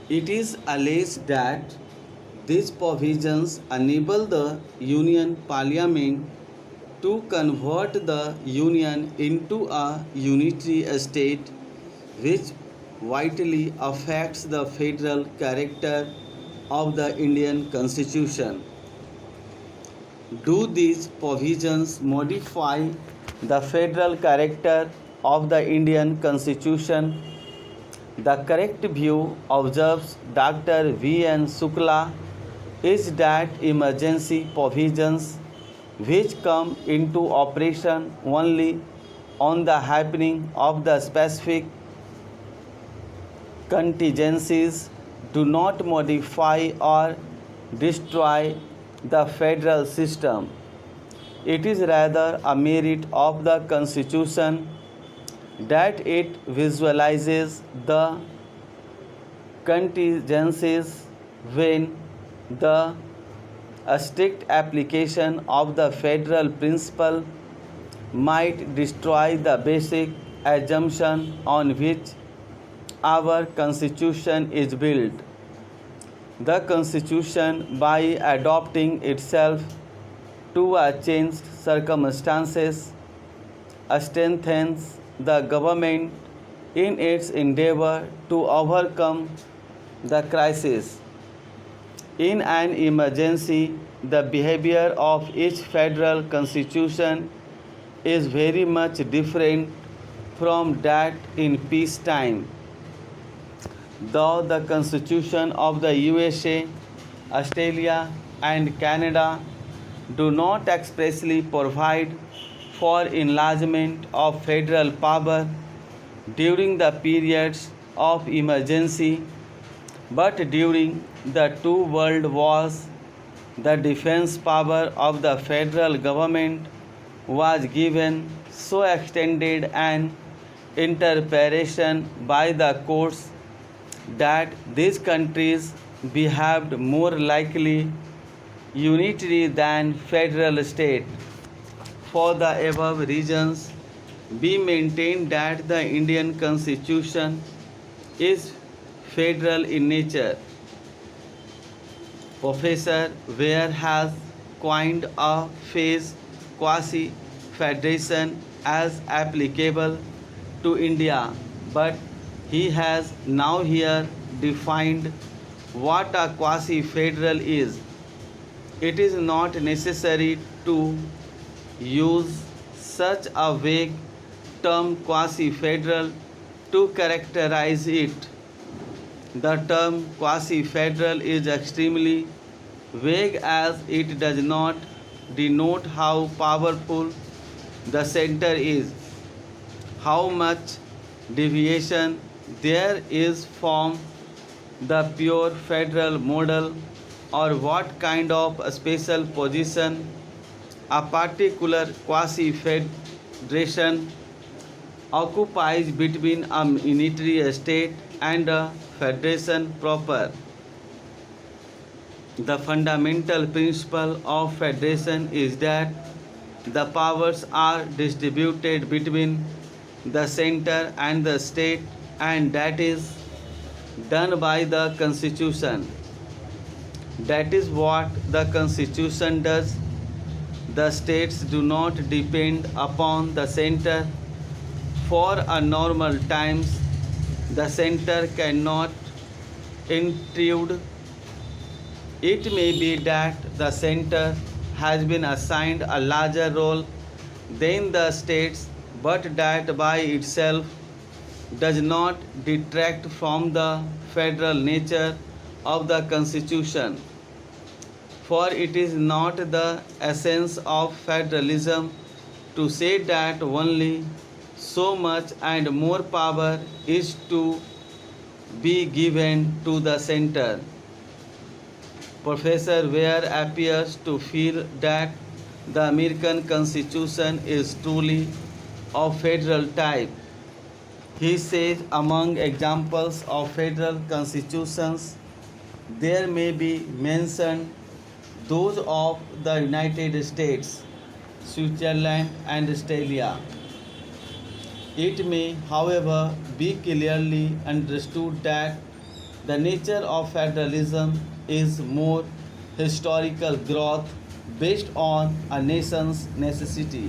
It is alleged that these provisions enable the Union Parliament to convert the Union into a unitary state, which vitally affects the federal character of the Indian Constitution. Do these provisions modify the federal character of the Indian Constitution? The correct view, observes Dr. V. N. Shukla, is that emergency provisions which come into operation only on the happening of the specific contingencies do not modify or destroy the federal system. It is rather a merit of the Constitution that it visualizes the contingencies when the strict application of the federal principle might destroy the basic assumption on which our Constitution is built. The Constitution, by adopting itself to a changed circumstances, strengthens the government in its endeavor to overcome the crisis. In an emergency, the behavior of each federal constitution is very much different from that in peacetime. Though the constitution of the USA, Australia, and Canada do not expressly provide for enlargement of federal power during the periods of emergency, but during the two world wars, the defense power of the federal government was given so extended an interpretation by the courts that these countries behaved more likely unitary than federal state. For the above reasons, we maintain that the Indian Constitution is federal in nature. Professor Ware has coined a phrase quasi federation as applicable to India, but he has now here defined what a quasi federal is. It is not necessary to use such a vague term quasi federal to characterize it. The term quasi federal is extremely vague as it does not denote how powerful the center is, how much deviation there is from the pure federal model, or what kind of special position a particular quasi federation occupies between a unitary state and a federation proper. The fundamental principle of federation is that the powers are distributed between the center and the state, and that is done by the Constitution. That is what the Constitution does. The states do not depend upon the center for a normal times. The center cannot intrude. It may be that the center has been assigned a larger role than the states, but that by itself does not detract from the federal nature of the Constitution. For it is not the essence of federalism to say that only so much and more power is to be given to the center. Professor Ware appears to feel that the American Constitution is truly of federal type. He says among examples of federal constitutions, there may be mentioned those of the United States, Switzerland, and Australia. It may, however, be clearly understood that The nature of federalism is more historical growth based on a nation's necessity.